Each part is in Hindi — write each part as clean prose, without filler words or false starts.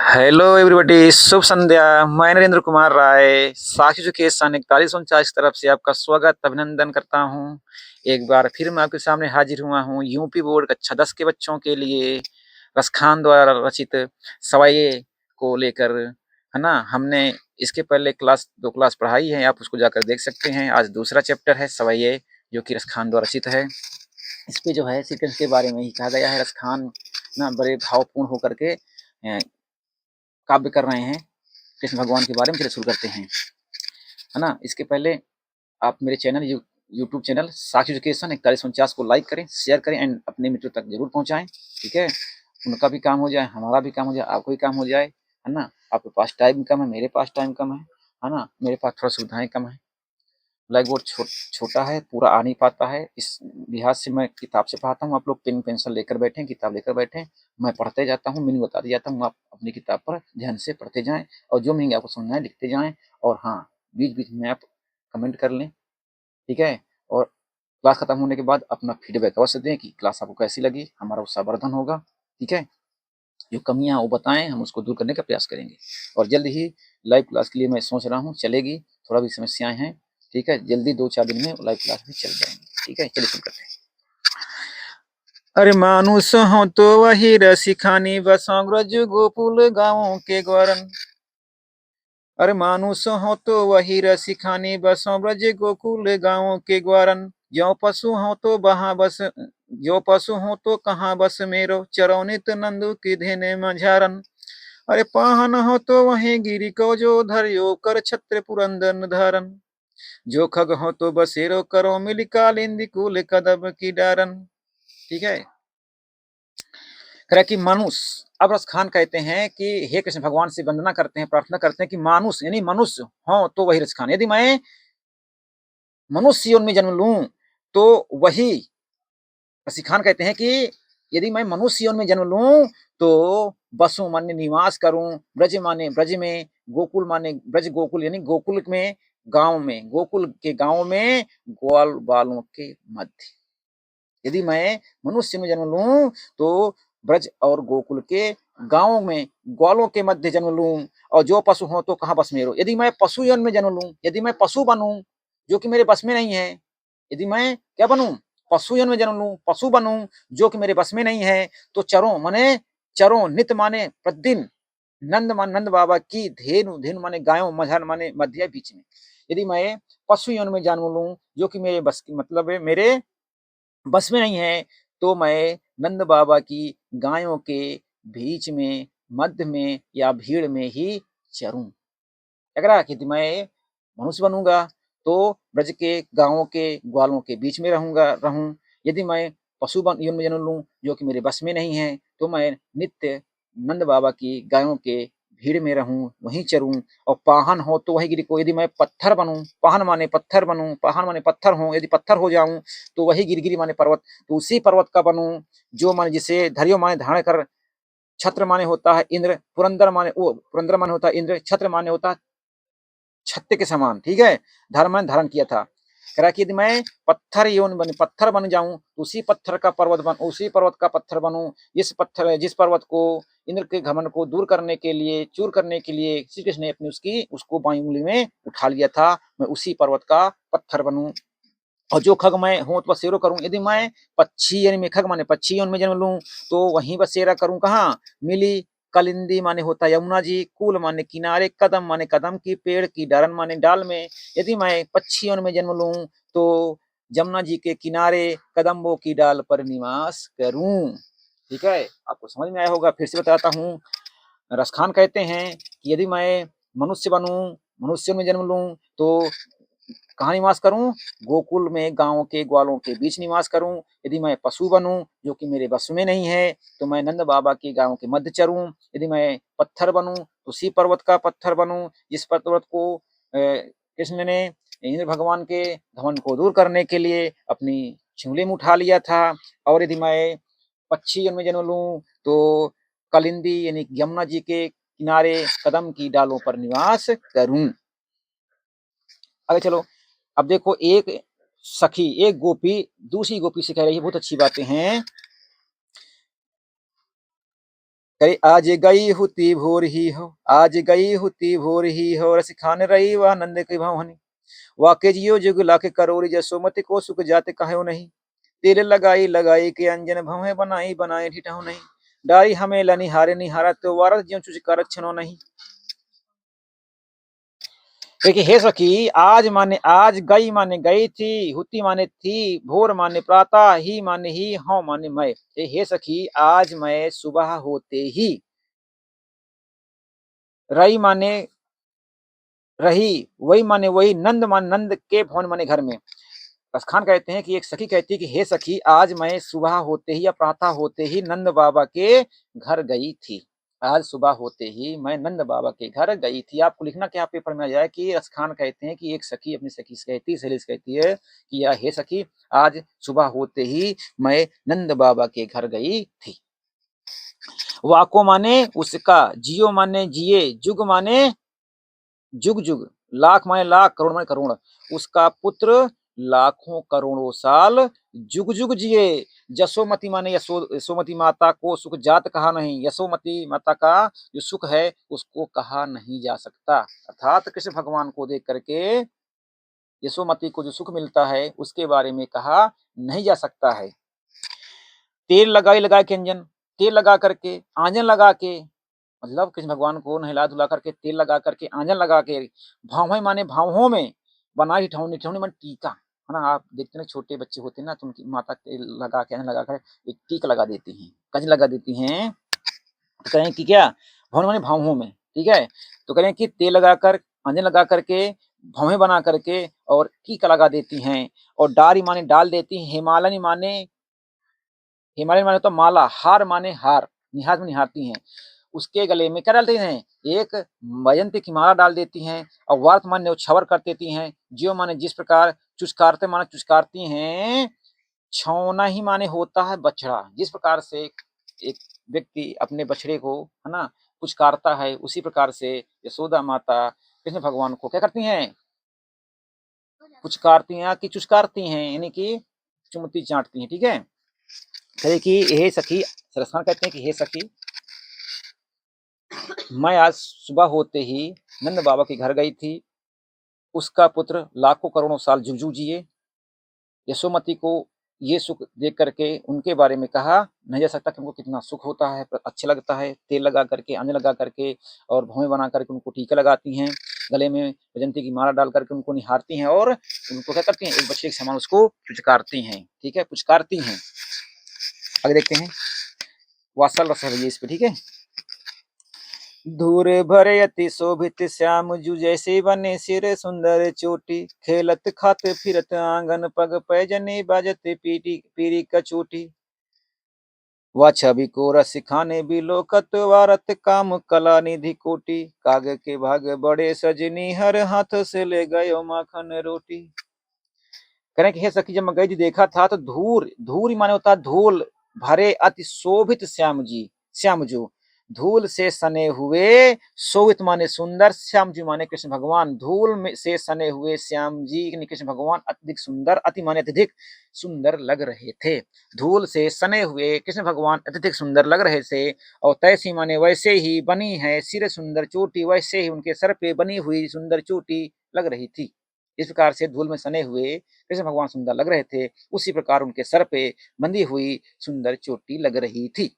हेलो एवरीबॉडी, शुभ संध्या। मैं नरेंद्र कुमार राय साक्षी एजुकेशन 4149 की तरफ से आपका स्वागत अभिनंदन करता हूं। एक बार फिर मैं आपके सामने हाजिर हुआ हूं यूपी बोर्ड कक्षा 10 के बच्चों के लिए रसखान द्वारा रचित सवाइये को लेकर, है ना। हमने इसके पहले दो क्लास पढ़ाई है, आप उसको जाकर देख सकते हैं। आज दूसरा चैप्टर है सवाइये, जो कि रसखान द्वारा रचित है। इस पे जो है श्री कृष्ण के बारे में ही कहा गया है। रसखान ना बड़े भावपूर्ण होकर के काव्य कर रहे हैं कृष्ण भगवान के बारे में। चलिए शुरू करते हैं, है ना। इसके पहले आप मेरे चैनल यूट्यूब चैनल साक्षी एजुकेशन 4149 को लाइक करें, शेयर करें एंड अपने मित्रों तक जरूर पहुंचाएं। ठीक है, उनका भी काम हो जाए, हमारा भी काम हो जाए, आपको भी काम हो जाए, है ना। आपके पास टाइम कम है, मेरे पास टाइम कम है ना। मेरे पास थोड़ा सुविधाएं कम है, ब्लैक बोर्ड छोटा है, पूरा आ नहीं पाता है। इस लिहाज से मैं किताब से पढ़ाता हूँ। आप लोग पेन पेंसिल लेकर बैठें, किताब लेकर बैठें, मैं पढ़ते जाता हूँ, मीनिंग बताते जाता हूँ। आप अपनी किताब पर ध्यान से पढ़ते जाएं और जो मीनिंग आपको समझना है लिखते जाएं। और हाँ, बीच बीच में आप कमेंट कर लें, ठीक है। और क्लास खत्म होने के बाद अपना फीडबैक अवश्य दें कि क्लास आपको कैसी लगी, हमारा उत्साहवर्धन होगा। ठीक है, जो कमियां वो बताएं, हम उसको दूर करने का प्रयास करेंगे। और जल्द ही लाइव क्लास के लिए मैं सोच रहा हूँ, चलेगी, थोड़ा भी समस्याएं हैं, ठीक है। जल्दी 2-4 दिन में लाइव क्लास भी चल जाएंगे, ठीक है। चलिए शुरू करते हैं। अरे मानुष हो तो वही रसिखानी बसों ब्रज गोकुल गाँवों के ग्वारन। अरे मानुष हो तो वही रसिखानी बसों ब्रज गोकुल गाँवों के ग्वारन। ज्यों पशु हो तो वहाँ बस, जो पशु हो तो कहाँ बस मेरो, चरौनित नंदू की धेने मझारन। अरे पाहन हो तो वहीं गिरी को जो धरियो कर छत्र पुरंदन धारन। जो खग हो तो बसेरो करो मिल कालिंदी कुल कदम की डारन। ठीक है, कह कि मनुष्य, अब रस खान कहते हैं कि हे कृष्ण भगवान से वंदना करते हैं, प्रार्थना करते हैं कि मानुष यानी मनुष्य हो तो वही रस खान, यदि मैं मनुष्य योनि में जन्म लूं तो वही। रसी खान कहते हैं कि यदि मैं मनुष्य योनि में जन्म लूं तो बसु माने निवास करूं, ब्रज माने ब्रज में, गोकुल माने ब्रज गोकुल यानी गोकुल में, गांव में, गोकुल के गांव में, ग्वाल बालों के मध्य। यदि मैं मनुष्य में जन्म लूं तो ब्रज और गोकुल के गांव में, ग्वालों के मध्य जन्म लूं। और जो पशु हो तो कहाँ बस मेरो, यदि मैं पशु योनि में जन्म लूं, यदि मैं पशु बनूं जो कि मेरे बस में नहीं है, यदि मैं क्या बनूं, पशु योनि में जन्म लूं, पशु बनूं जो कि मेरे बस में नहीं है, तो चरों माने चरों, नित माने प्रतिदिन, नंद मान नंद बाबा की धेनु, धेनु माने गायों, मझार माने मध्य बीच में। यदि मैं पशु योनि में जन्म लूं जो कि मेरे बस की मतलब है, मेरे बस में नहीं है, तो मैं नंद बाबा की गायों के बीच में, मध्य में या भीड़ में ही चरूं। अगर यदि मैं मनुष्य बनूंगा तो ब्रज के गांवों के ग्वालों के बीच में रहूं। यदि मैं पशु योनि में जन्म लूं जो कि मेरे बस में नहीं है, तो मैं नित्य नंद बाबा की गायों के भीड़ में रहूं, वहीं चरूं। और पाहन हो तो वही गिरी को, यदि मैं पत्थर बनूं, पाहन माने पत्थर बनूं, पाहन माने पत्थर हूं, यदि पत्थर हो जाऊं तो वही गिरगिरी माने पर्वत, तो उसी पर्वत का बनूं जो माने जिसे धरियो माने धारण कर, छत्र माने होता है इंद्र, पुरंदर माने वो पुरंदर माने होता है इंद्र, छत्र माने होता है छत्ते के समान। ठीक है, धर्म धारण किया था। कह रहा कि यदि मैं पत्थर बन जाऊं तो उसी पत्थर का पर्वत बन, उसी पर्वत का पत्थर बनूं, जिस पर्वत को इंद्र के घमंड को दूर करने के लिए, चूर करने के लिए श्री कृष्ण ने अपनी उसको बाई उंगली में उठा लिया था, मैं उसी पर्वत का पत्थर बनूं। और जो खग मैं हूं तो बसेरो करूं, यदि मैं पक्षी यानी मैं खग माने पक्षी योनि में जन्म लूं तो वहीं बसेरा करूं, कहाँ, मिली कलिंदी माने होता यमुना जी, कुल माने किनारे, कदम माने कदम की पेड़ की, डारन माने डाल में। यदि मैं पक्षी योनि में जन्म लूं तो जमुना जी के किनारे कदम्बों की डाल पर निवास करूं। ठीक है, आपको समझ में आया होगा, फिर से बताता हूँ। रसखान कहते हैं कि यदि मैं मनुष्य बनूं, मनुष्य में जन्म लूं तो कहाँ निवास करूं, गोकुल में, गांव के ग्वालों के बीच निवास करूं। यदि मैं पशु बनूं जो कि मेरे बस में नहीं है, तो मैं नंद बाबा के गांव के मध्य चरूं। यदि मैं पत्थर बनूं तो उसी पर्वत का पत्थर बनूं जिस पर्वत को कृष्ण ने इंद्र भगवान के घमंड को दूर करने के लिए अपनी छिंगली में उठा लिया था। और यदि मैं पक्षी में जन्म लूं तो कलिंदी यानी यमुना जी के किनारे कदम की डालों पर निवास करूं। आगे चलो, अब देखो, एक सखी, एक गोपी दूसरी गोपी से कह रही है बहुत अच्छी बातें हैं। कही आज गई हुती भोर ही हो, आज गई हुती भोर ही हो, रस खान रही वह नंद की भवनी। वाके जियो जुग लाके करोड़ी, जसोमति को सुख जाते कहो नहीं। तेल लगाई लगाई के अंजन भवें बनाई बनाई ठिठहु नहीं। डारी हमें लनिहारे निहारा तो वारस ज्यों चुचकार छनो नहीं। देखिए हे सखी, आज माने आज, गई माने गई थी, हुती माने थी, भोर माने प्रातः, ही माने ही, हौ माने मैं। हे सखी, आज मैं सुबह होते ही, रही माने रही, वही माने वही, नंद माने नंद के भवन माने घर में। खान कहते हैं कि एक सखी कहती है कि हे सखी, आज मैं सुबह होते ही या प्रातः होते ही नंद बाबा के घर गई थी। आज सुबह होते ही मैं नंद बाबा के घर गई थी। आपको लिखना क्या पेपर में आ जाए कि खान कहते हैं कि एक सखी अपनी सखी से कहती है, सहेली से कहती है कि या हे सखी, आज सुबह होते ही मैं नंद बाबा के घर गई थी। वाको माने उसका, जियो माने जिए, जुग माने जुग जुग, लाख माने लाख, करोड़ माने करोड़। उसका पुत्र लाखों करोड़ों साल जुग जुग जिए। जसोमती माने यशोमती माता को सुख जात कहा नहीं। यशोमती माता का जो सुख है उसको कहा नहीं जा सकता। अर्थात कृष्ण भगवान को देख करके यशोमती को जो सुख मिलता है उसके बारे में कहा नहीं जा सकता है। तेल लगाई लगा के अंजन, तेल लगा करके, आंजन लगा के, मतलब कृष्ण भगवान को नहला धुला करके, तेल लगा करके, आंजन लगा के, भाव माने भावों में बनाई ठौनी, ठौनी माने टीका, है ना। आप देखते हैं छोटे बच्चे होते हैं ना, तो उनकी माता तेल लगा के, आंजन लगा कर एक टीका लगा देती हैं, कंज लगा देती हैं। तो कहें कि क्या, भवन माने भावों में, ठीक है। तो कहें कि तेल लगाकर, आंजन लगा करके, भवें बना करके और टीका लगा देती हैं। और डारी माने डाल देती हैं। हिमालय माने, हिमालय माने तो माला, हार माने हार, निहार में निहारती हैं। उसके गले में क्या डालते हैं, एक वैजंती की माला डाल देती हैं। और वार्त माने न्यौछावर कर देती हैं। ज्यों माने जिस प्रकार, चुचकारते माने चुचकारती हैं। छौना ही माने होता है बछड़ा। जिस प्रकार से एक व्यक्ति अपने बछड़े को, है ना, पुचकारता है, उसी प्रकार से यशोदा माता कृष्ण भगवान को क्या करती हैं, पुचकारती हैं कि चुचकारती हैं, यानी कि चुमती चाटती हैं, ठीक है। कहे कि हे सखी, सरसखान कहते हैं कि हे सखी, मैं आज सुबह होते ही नंद बाबा के घर गई थी। उसका पुत्र लाखों करोड़ों साल जुग जुग जिए। यशोमती को ये सुख देख करके उनके बारे में कहा नहीं जा सकता कि उनको कितना सुख होता है, अच्छा लगता है। तेल लगा करके, आंजन लगा करके और भवें बना करके उनको टीका लगाती हैं, गले में वैजंती की माला डाल करके उनको निहारती हैं और उनको क्या करती हैं, एक बच्चे के समान उसको पुचकारती हैं, ठीक है, पुचकारती हैं। आगे देखते हैं, वात्सल रस है इस पे, ठीक है। धूर भरे अति शोभित श्याम जू, जैसे बने सिर सुंदर चोटी। खेलत खात फिरत आंगन, पग पैजनी बाजत पीटी पीरी कचोटी। वह छवि को रस खाने बिलोकत, वारत काम कला निधि कोटी। काग के भाग बड़े सजनी, हर हाथ से ले गयो माखन रोटी। करें कि हे सखी, जब मैं गई थी देखा था तो धूर, धूर माने होता है धूल भरे अति शोभित श्याम जी, श्याम जो, धूल से सने हुए, शोभित माने सुंदर, श्याम जी माने कृष्ण भगवान। धूल में से सने हुए श्याम जी कृष्ण भगवान अत्यधिक सुंदर, अति माने अत्यधिक सुंदर लग रहे थे। धूल से सने हुए कृष्ण भगवान अत्यधिक सुंदर लग रहे थे। और तैसी माने वैसे ही बनी है सिर सुंदर चोटी, वैसे ही उनके सर पे बनी हुई सुंदर चोटी लग रही थी। इस प्रकार से धूल में सने हुए कृष्ण भगवान सुंदर लग रहे थे, उसी प्रकार उनके सर पे बंधी हुई सुंदर चोटी लग रही थी।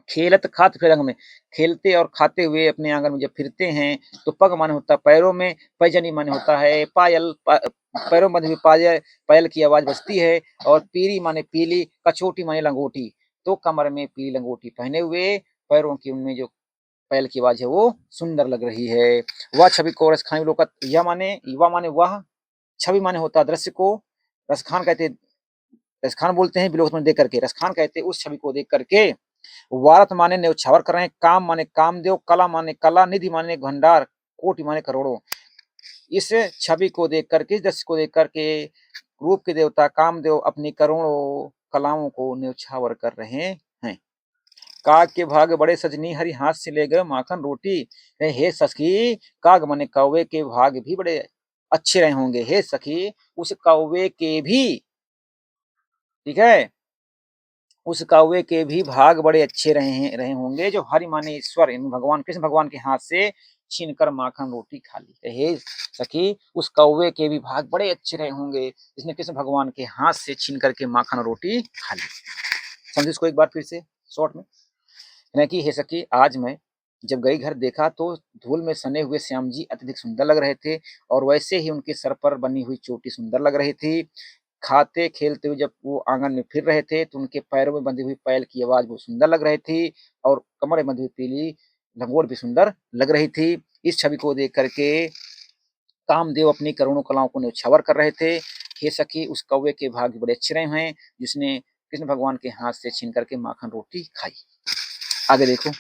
खेलत खात फिर रंग में, खेलते और खाते हुए अपने आंगन में जब फिरते हैं तो पग माने होता है पैरों में, पैजनी माने होता है पायल, पैरों में भी पायल, पायल की आवाज बजती है। और पीरी माने पीली, कचोटी माने लंगोटी। तो कमर में पीली लंगोटी पहने हुए, पैरों की उनमें जो पायल की आवाज है वो सुंदर लग रही है। वह छवि को रस खाने लोकत, यह माने, युवा माने वह, छवि माने होता है दृश्य को, रसखान कहते, रसखान बोलते हैं विलोक में देख करके, रसखान कहते उस छवि को देख करके। वारत माने न्यौछावर कर रहे हैं, काम माने कामदेव, कला माने कला, निधि माने भंडार, कोटि माने करोड़ों। इस छवि को देख करके, दृश्य को देख करके रूप के देवता कामदेव अपनी करोड़ों कलाओं को न्यौछावर कर रहे हैं। काग के भाग बड़े सजनी, हरि हाथ से ले गए माखन रोटी। हे सखी, काग माने कौवे के भाग भी बड़े अच्छे रहे होंगे। हे सखी, उस कौवे के भी, ठीक है, उस कौवे के भी भाग बड़े अच्छे रहे होंगे जो हरि माने ईश्वर यानी भगवान कृष्ण भगवान के हाथ से छीनकर माखन रोटी खा ली। तो हे सखी उस कौवे के भी भाग बड़े अच्छे रहे होंगे जिसने कृष्ण भगवान के हाथ से छीन करके माखन रोटी खा ली। समझो इसको एक बार फिर से शॉर्ट में। यानी कि हे सखी आज मैं जब गई घर देखा तो धूल में सने हुए श्याम जी अत्यधिक सुंदर लग रहे थे और वैसे ही उनके सर पर बनी हुई चोटी सुंदर लग रही थी। खाते खेलते हुए जब वो आंगन में फिर रहे थे तो उनके पैरों में बंधी हुई पैल की आवाज बहुत सुंदर लग रही थी और कमर में बंधी हुई पीली लंगोट भी सुंदर लग रही थी। इस छवि को देख करके कामदेव अपनी करोड़ों कलाओं को न्यौछावर कर रहे थे। हे सखी उस कौवे के भाग्य बड़े अच्छे रहे हैं जिसने कृष्ण भगवान के हाथ से छीन करके माखन रोटी खाई। आगे देखो।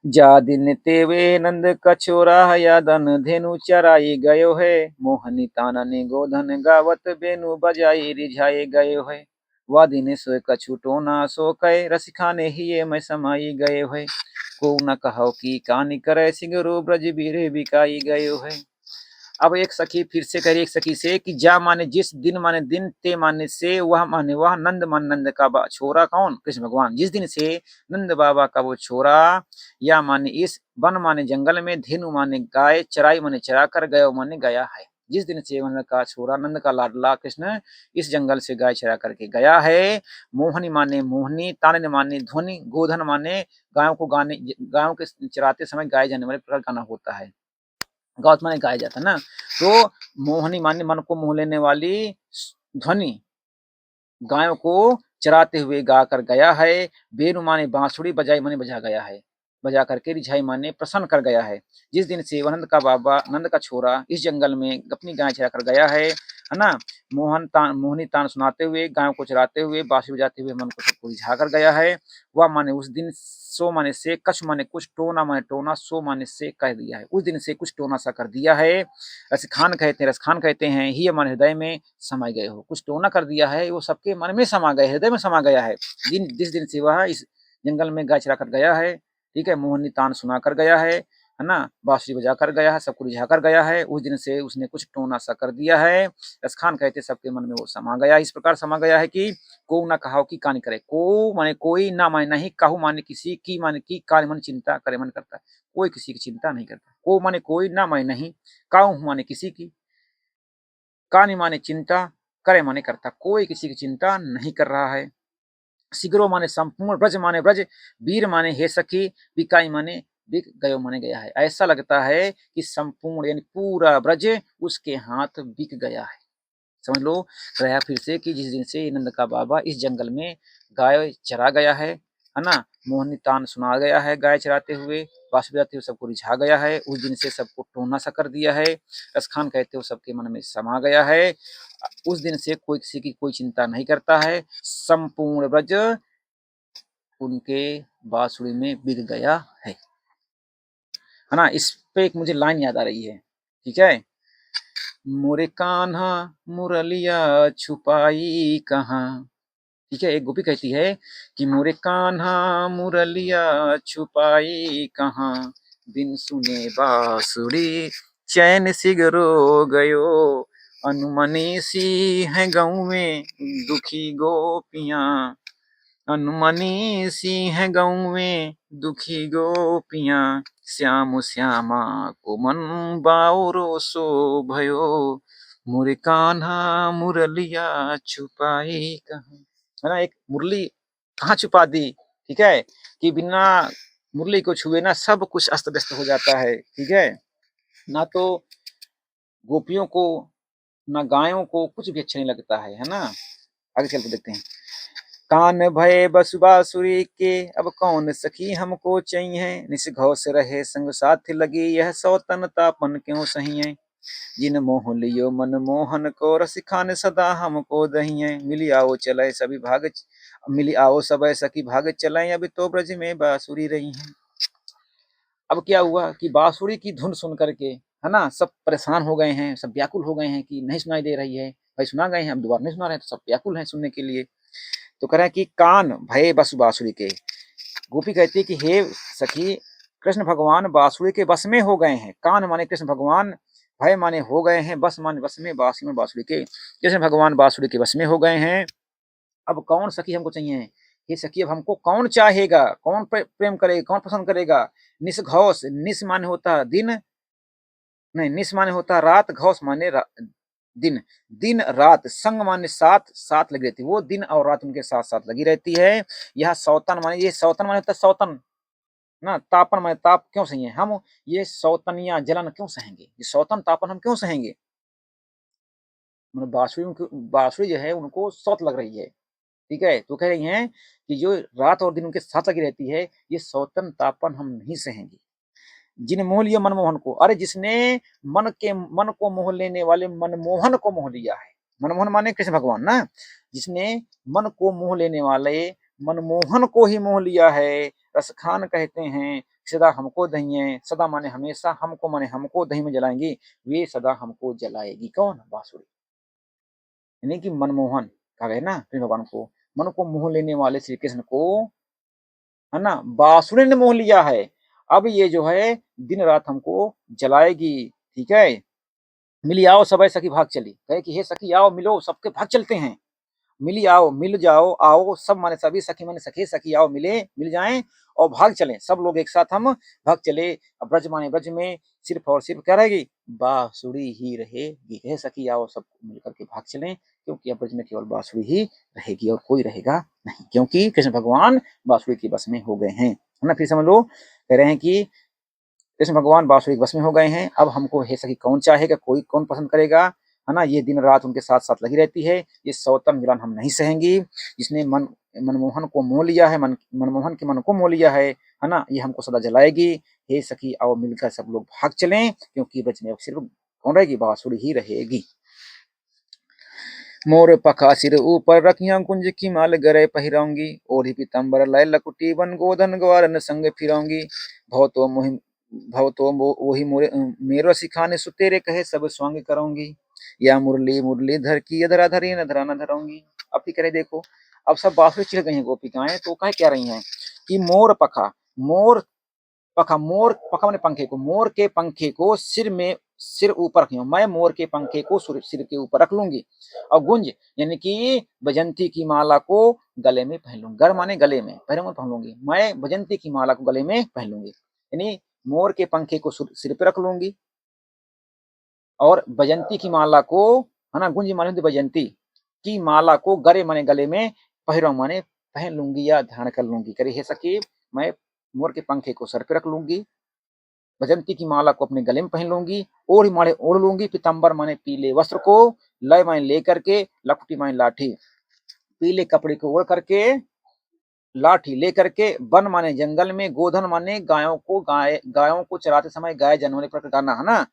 जा दिन तेवे नंद कछोरा या दन धेनु चराई गयो है मोहनी ताननी गोधन गावत बेनु बजाई रिझाए गयो है वह दिन सोए कछु टोना सो कहे रसिखाने ही ये मैं समाई गयो है को न कहो की कानी करे सिंगरो ब्रज बीरे बिकाई गयो है। अब एक सखी फिर से कह रही एक सखी से कि जा माने जिस दिन माने दिन ते माने से वह माने वह नंद मान नंद का छोरा कौन कृष्ण भगवान जिस दिन से नंद बाबा का वो छोरा या माने इस वन माने जंगल में धेनु माने गाय चराई माने चरा कर गयो माने गया है। जिस दिन से नंद का छोरा नंद का लाडला कृष्ण इस जंगल से गाय चरा करके गया है। मोहनी माने मोहनी ताने माने ध्वनि गोधन माने गायों को गाने गायों के चराते समय गाए जाने वाले प्रकार गाना होता है गौत माने गाया जाता है ना। तो मोहनी माने मन को मोह लेने वाली ध्वनि गायों को चराते हुए गा कर गया है। बेनु माने बांसुरी बजाई माने बजा गया है बजा करके रिझाई माने प्रसन्न कर गया है। जिस दिन से नंद का बाबा नंद का छोरा इस जंगल में अपनी गाय चरा कर गया है ना। मोहनी तान सुनाते हुए गायों को चराते हुए बांसुरी बजाते हुए मन को सबको रिझा कर गया है। वह माने उस दिन सो माने से कछ माने कुछ टोना माने टोना सो माने से कह दिया है उस दिन से कुछ टोना सा कर दिया है। रसखान कहते हैं ही हमारे हृदय में समा गए हो कुछ टोना कर दिया है वो सबके मन में समा गए हृदय में समा गया है। जिस दिन से वह इस जंगल में गाय चरा कर गया है ठीक है मोहनी तान सुना कर गया है ना बांसुरी बजा कर गया है सबको रिझा कर गया है उस दिन से उसने कुछ टोना सा कर दिया है। रसखान कहते सबके मन में वो समा गया इस प्रकार समा गया है कि को ना कहाओ की कानी करे को माने कोई ना माने नहीं कहू माने किसी की माने की कान मन चिंता करे मन करता है कोई किसी की चिंता नहीं करता को माने कोई ना माने नहीं काहू माने किसी की कानी माने चिंता करे माने करता कोई किसी की चिंता नहीं कर रहा है। सिगरो माने संपूर्ण ब्रज माने ब्रज वीर माने हे सखी बिकाई माने बिक गयो माने गया है। ऐसा लगता है कि संपूर्ण यानी पूरा ब्रज उसके हाथ बिक गया है। समझ लो रहा फिर से कि जिस दिन से नंद का बाबा इस जंगल में गाय चरा गया है ना मोहनी तान सुना गया है गाय चराते हुए बांसुरी बजाते हुए सबको रिझा गया है उस दिन से सबको टोना सा कर दिया है। रसखान कहते हुए सबके मन में समा गया है उस दिन से कोई किसी की कोई चिंता नहीं करता है संपूर्ण ब्रज उनके बांसुरी में बिक गया है ना। इस पे एक मुझे लाइन याद आ रही है ठीक है। मोरे कान्हा मुरलिया छुपाई कहाँ ठीक है। एक गोपी कहती है कि मोरे कान्हा मुरलिया छुपाई कहाँ बिन सुने बांसुरी चैन सिगरो गयो अनुमनी सी है गाँव में दुखी गोपियाँ अनुमनी सी है गाँव में दुखी गोपियाँ श्याम श्यामा को मन बाउरो सो भयो मोरे कान्हा मुरलिया छुपाई कहाँ है ना। एक मुरली कहाँ छुपा दी ठीक है कि बिना मुरली को छुए ना सब कुछ अस्त व्यस्त हो जाता है ठीक है। ना तो गोपियों को ना गायों को कुछ भी अच्छा नहीं लगता है ना। आगे चलते देखते हैं। कान भय बसुबासुरी के अब कौन सखी हमको चाहिए निस घोष रहे संग साथ लगी यह सौतन तापन क्यों सही है जिन मोह लियो मन मोहन को रसिखान सदा हमको दहिए मिली आओ चले सभी भाग मिली आओ सब सखी भाग चले अभी तो ब्रज में बांसुरी रही हैं। अब क्या हुआ कि बांसुरी की धुन सुन करके है ना सब परेशान हो गए हैं सब व्याकुल हो गए हैं कि नहीं सुनाई दे रही है भाई सुना गए हैं अब दोबारा नहीं सुना रहे तो सब व्याकुल हैं सुनने के लिए। तो कह रहा है कि कान भय बस बांसुरी के गोपी कहती है कि हे सखी कृष्ण भगवान बांसुरी के बस में हो गए हैं। कान माने कृष्ण भगवान भय माने हो गए हैं बस माने बस में बांसुरी के कृष्ण भगवान बांसुरी के बस में हो गए हैं अब कौन सखी हमको चाहिए? हे सखी अब हमको कौन चाहेगा? कौन प्रेम करेगा? कौन पसंद करेगा? निस घौस, निस माने होता है दिन, नहीं निस माने होता है रात, घौस माने दिन। दिन रात संग माने साथ, साथ लगी रहती है, वो दिन और रात उनके साथ साथ लगी रहती है। यह सौतन माने, ये सौतन माने होता है सौतन ना, तापन माने ताप क्यों सही हम ये सौतनिया जलन क्यों सहेंगे? ये सौतन तापन हम क्यों सहेंगे? बांसुरी जो है उनको सौत लग रही है, ठीक है, तो कह रही हैं कि जो रात और दिन उनके साथ लगी रहती है, ये सौतन तापन हम नहीं सहेंगे। जिन मोह लिया मनमोहन को, अरे जिसने मन को मोह लेने वाले मनमोहन को मोह लिया है। मनमोहन माने कृष्ण भगवान ना, जिसने मन को मोह लेने वाले मनमोहन को ही मोह लिया है। रसखान कहते हैं सदा हमको दहिए, सदा माने हमेशा, हमको माने हमको दही में जलाएंगी, वे सदा हमको जलाएगी। कौन? बांसुरी, यानी कि मनमोहन कहा गया ना कृष्ण भगवान को, मन को मोह लेने वाले श्री कृष्ण को, है ना, बांसुरी ने मोह लिया है। अब ये जो है दिन रात हमको जलाएगी, ठीक है। मिली आओ सबे सखी भाग चली, कहे कि हे सखी आओ मिलो, सबके भाग चलते हैं। मिली आओ, मिल जाओ, आओ सब माने सभी, सखी माने सखी, सखी आओ मिले, मिल जाएं और भाग चलें, सब लोग एक साथ हम भाग चले। अब ब्रज माने ब्रज में सिर्फ और सिर्फ क्या रहेगी? बांसुरी ही रहेगी। हे सखी आओ सब मिलकर के भाग चलें, क्योंकि अब ब्रज में केवल बांसुरी ही रहेगी और कोई रहेगा नहीं, क्योंकि कृष्ण भगवान बांसुरी के बस में हो गए हैं, है ना। फिर समझ लो, कह रहे हैं कि कृष्ण भगवान बांसुरी के बस में हो गए हैं। अब हमको हे सखी कौन चाहेगा, कोई कौन पसंद करेगा, है ना। ये दिन रात उनके साथ साथ लगी रहती है, ये सौतन मिलन हम नहीं सहेंगी। जिसने मनमोहन को मोह लिया है, मनमोहन के मन को मोह लिया है ना, ये हमको सदा जलाएगी। हे सखी आओ मिलकर सब लोग भाग चलें, क्योंकि ब्रज में सिर्फ कौन रहेगी? बांसुरी ही रहेगी। मोर पखा सिर ऊपर रखियां कुंज की माल गरे पहिराऊंगी, ओढ़ी पीताम्बर लय लकुटी बन गोधन ग्वारन संग फिराऊंगी। भव तो मोहि भव तो वही मोरे मेरो सिखाने सुतेरे कहे सब स्वांग कराऊंगी। या मुरली मुरली धर की अधरा धरी न धरा न धराऊंगी। अब की करे देखो, अब सब बांसुरी चिढ़ गई हैं गोपिकाएं, तो कह क्या रही हैं कि मोर पखा, मोर पखा, मोर पखा मैंने पंखे को, मोर के पंखे को सिर ऊपर रखी हूँ मैं, मोर के पंखे को सिर के ऊपर रख लूंगी। और गुंज यानी कि बजंती की माला को गले में पहन लूंगी। गर माने गले में, पहन लूंगी मैं, बजंती की माला को गले में पहन लूंगी, यानी मोर के पंखे को सिर पे रख लूंगी और बजंती की माला को, है ना, गुंज माने बजंती की माला को गरे माने गले में, पहिरो माने पहन लूंगी या धारण कर लूंगी। करे हे सखी मैं मोर के पंखे को सर पे रख लूंगी, बजंती की माला को अपने गले में पहन लूंगी, ओढ़ माने ओढ़ लूंगी, पीताम्बर माने पीले वस्त्र को, लय माने लेकर के, लकुटी माने लाठी, पीले कपड़े को ओढ़ करके, लाठी लेकर के, वन माने जंगल में, गोधन माने गायों को चराते समय गाय जनवने पर गाना, है ना।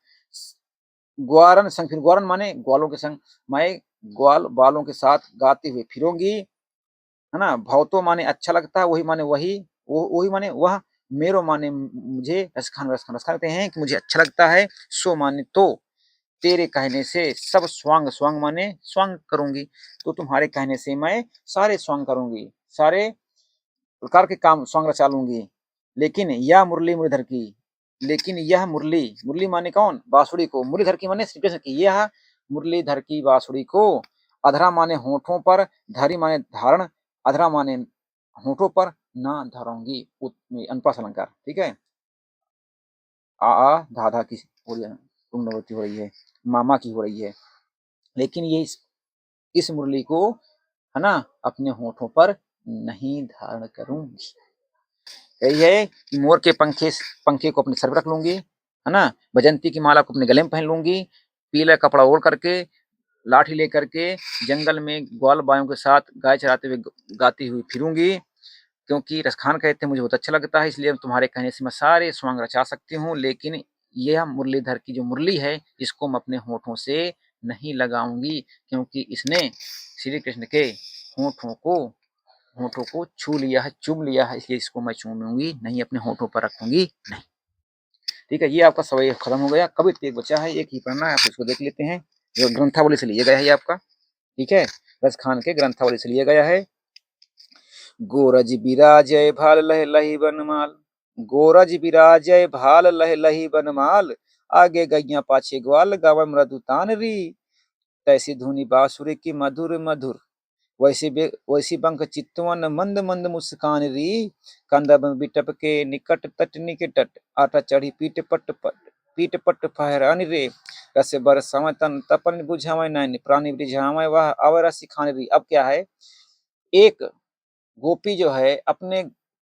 ग्वारन संग, फिर ग्वारन माने ग्वालों के संग, मैं ग्वाल बालों के साथ गाते हुए फिरूंगी, है ना। भवतो माने अच्छा लगता है, वही माने वही माने वह, मेरो माने मुझे, रसखान रसखान रसखान कहते हैं कि मुझे अच्छा लगता है, सो माने तो, तेरे कहने से सब स्वांग, स्वांग माने स्वांग करूंगी, तो तुम्हारे कहने से मैं सारे स्वांग करूंगी, सारे प्रकार के काम स्वांग रचा लूंगी। लेकिन यह मुरली मुरलीधर की, लेकिन यह मुरली, मुरली माने कौन? बांसुरी को, मुरलीधर की माने श्री कृष्ण की, यह मुरलीधर की बांसुरी को, अधरा माने होठों पर, धारी माने धारण, अधरा माने होठों पर, ना धरूंगी, अनुप्रास अलंकार, ठीक है। आ धा धा की हो रही है, पुनरावृत्ति हो रही है, मामा की हो रही है, लेकिन ये इस मुरली को, है ना, अपने होठों पर नहीं धारण करूंगी। यही है कि मोर के पंखे को अपने सर पर रख लूंगी, है ना, बजंती की माला को अपने गले में पहन लूंगी, पीला कपड़ा ओढ़ करके, लाठी लेकर के जंगल में ग्वाल बायों के साथ गाय चराते हुए गाती हुई फिरूंगी, क्योंकि रसखान कहते हैं मुझे बहुत अच्छा लगता है, इसलिए तुम्हारे कहने से मैं सारे स्वांग रचा सकती हूँ। लेकिन यह मुरलीधर की जो मुरली है, इसको मैं अपने होठों से नहीं लगाऊंगी, क्योंकि इसने श्री कृष्ण के होठों को छू लिया है, चूम लिया है, इसलिए इसको मैं चूमूंगी नहीं, अपने होठों पर रखूंगी नहीं। ठीक है, ये आपका सवाल खत्म हो गया। कभी एक बचा है, एक ही पढ़ना है, आप इसको देख लेते हैं, जो ग्रंथावली से लिया गया है ये आपका, ठीक है, रस खान के ग्रंथावली से लिया गया है। गोरज बिराजय भाल लह लही बनमाल, गोरज बिराजय भाल लह लही बनमाल, आगे गैया पाछे ग्वाल गावे मृदु तान री, तैसी धुनी बासुरी की मधुर मधुर, वैसी बंक चितवन मंद मंद मुस्कान री, कंदब बिटप के निकट तटनी के तट, आटा चढ़ी पीट पट फहरान रे, रस बरसावे तन तपन बुझावे नैन, प्राणी बुझावे वह अवर सिखान री। अब क्या है, एक गोपी जो है अपने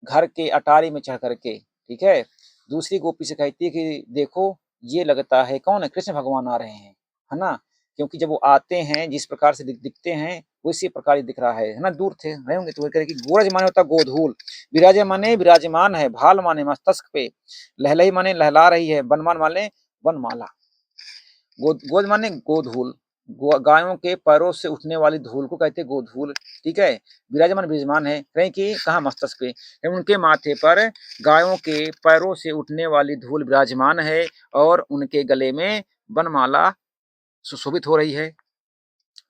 घर के अटारी में चढ़ करके, ठीक है, दूसरी गोपी से कहती है कि देखो ये लगता है कौन है, कृष्ण भगवान आ रहे हैं, है ना, क्योंकि जब वो आते हैं जिस प्रकार से दिखते हैं उसी प्रकार ही दिख रहा है ना, दूर थे रहे होंगे तो कि गोरज माने होता गोधूल, विराजे माने विराजमान है, भाल माने मस्तक पे, लहलई माने लहला रही है, बनमान माने वनमाला, गोद माने गोधूल, गायों के पैरों से उठने वाली धूल को कहते गोधूल, ठीक है। विराजमान विराजमान है कहीं की कहा मस्तक पे, उनके माथे पर गायों के पैरों से उठने वाली धूल विराजमान है और उनके गले में बनमाला सुशोभित हो रही है।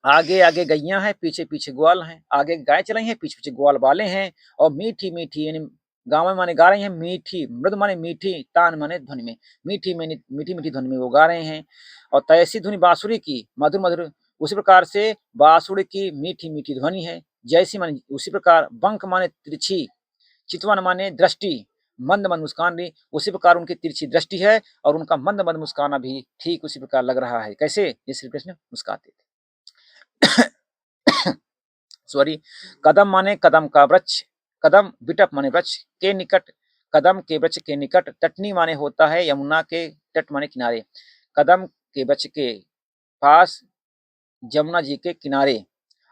आगे आगे गैया हैं, पीछे पीछे ग्वाल हैं, आगे गाय चल रही हैं, पीछे पीछे ग्वाल वाले हैं, और मीठी मीठी यानी गाँव माने गा रही हैं मीठी, मृद माने मीठी, तान माने ध्वनि में, मीठी मीठी मीठी ध्वनि में वो गा रहे हैं। और तैसी धुनि बांसुरी की मधुर मधुर, उसी प्रकार से बांसुरी की मीठी मीठी ध्वनि है, जैसी माने उसी प्रकार, बंक माने तिरछी, चितवन माने दृष्टि, मंद मंद मुस्कान भी उसी प्रकार उनकी तिरछी दृष्टि है, और उनका मंद मंद मुस्काना भी ठीक उसी प्रकार लग रहा है। कैसे, ये श्री कृष्ण मुस्काते थे। सॉरी, कदम माने कदम का वृक्ष, कदम बिटप माने वृक्ष के निकट, कदम के वृक्ष के निकट, तटनी माने होता है यमुना के तट माने किनारे, कदम के वृक्ष के पास जमुना जी के किनारे,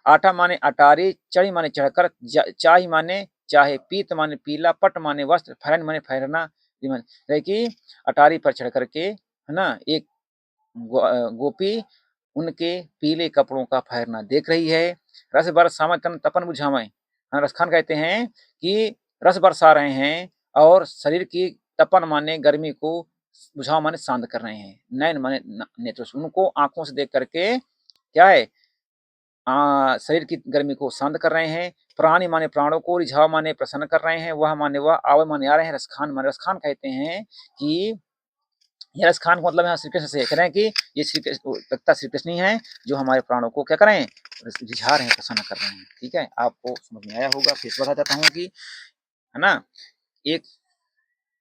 आटा माने अटारी, चढ़ी माने चढ़कर, चाही माने चाहे, पीत माने पीला, पट माने वस्त्र, फहरन माने फहरना, कि अटारी पर चढ़ करके, है ना, एक गोपी उनके पीले कपड़ों का फहरना देख रही है। रस बरसावे तन तपन बुझावे, रसखान कहते हैं कि रस बरसा रहे हैं और शरीर की तपन माने गर्मी को, बुझाव माने शांत कर रहे हैं, नयन माने नेत्र, उनको आंखों से देख करके क्या है, शरीर की गर्मी को शांत कर रहे हैं, प्राणी माने प्राणों को, रिझाव माने प्रसन्न कर रहे हैं, वह माने वह, आवे माने आ रहे हैं, रसखान माने रसखान कहते हैं कि ये रस खान को मतलब यहाँ श्री कृष्ण से कह रहे हैं कि ये श्री कृष्ण श्री कृष्ण ही है जो हमारे प्राणों को क्या करें, रिझा रहे हैं, प्रसन्न कर रहे हैं। ठीक है, आपको समझ में आया होगा। फिर बता देता हूँ कि, है ना, एक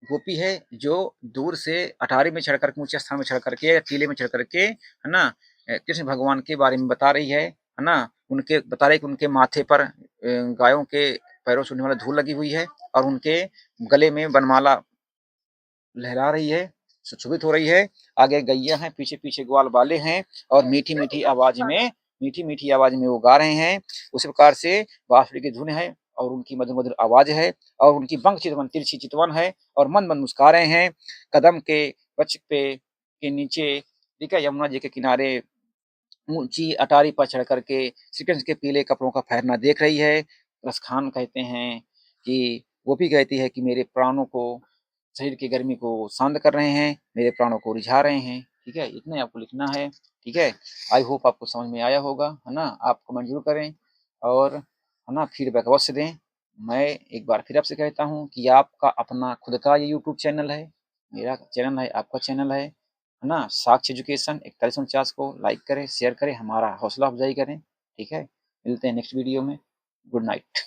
गोपी है जो दूर से अटारी में चढ़ करके, ऊंचे स्थान में चढ़ करके, टीले में चढ़ करके, है ना, कृष्ण भगवान के बारे में बता रही है ना, उनके बता रही कि उनके माथे पर गायों के पैरों से उड़ने वाला धूल लगी हुई है, और उनके गले में बनमाला लहरा रही है, सुशोभित हो रही है, आगे गैया हैं, पीछे पीछे ग्वाल वाले हैं, और मीठी मीठी आवाज में वो गा रहे हैं। उसी प्रकार से बांसुरी की धुन है और उनकी मधुर मधुर आवाज है, और उनकी बंक चितवन तिरछी चितवन है, और मंद मंद मुस्कुरा रहे हैं। कदम के वृक्ष पे के नीचे, ठीक है, यमुना जी के किनारे ऊंची अटारी पर चढ़ करके श्री कृष्ण के पीले कपड़ों का फहरना देख रही है। रसखान कहते हैं कि वो भी कहती है कि मेरे प्राणों को, शरीर की गर्मी को शांत कर रहे हैं, मेरे प्राणों को रिझा रहे हैं। ठीक है, इतना ही आपको लिखना है। ठीक है, आई होप आपको समझ में आया होगा, है ना। आप कमेंट जरूर करें और, है ना, फीडबैक अवश्य दें। मैं एक बार फिर आपसे कहता हूँ कि आपका अपना खुद का ये यूट्यूब चैनल है, मेरा चैनल है, आपका चैनल है ना। साक्ष्य एजुकेशन 4149 को लाइक करें, शेयर करें, हमारा हौसला अफजाई करें। ठीक है, मिलते हैं नेक्स्ट वीडियो में। Good night.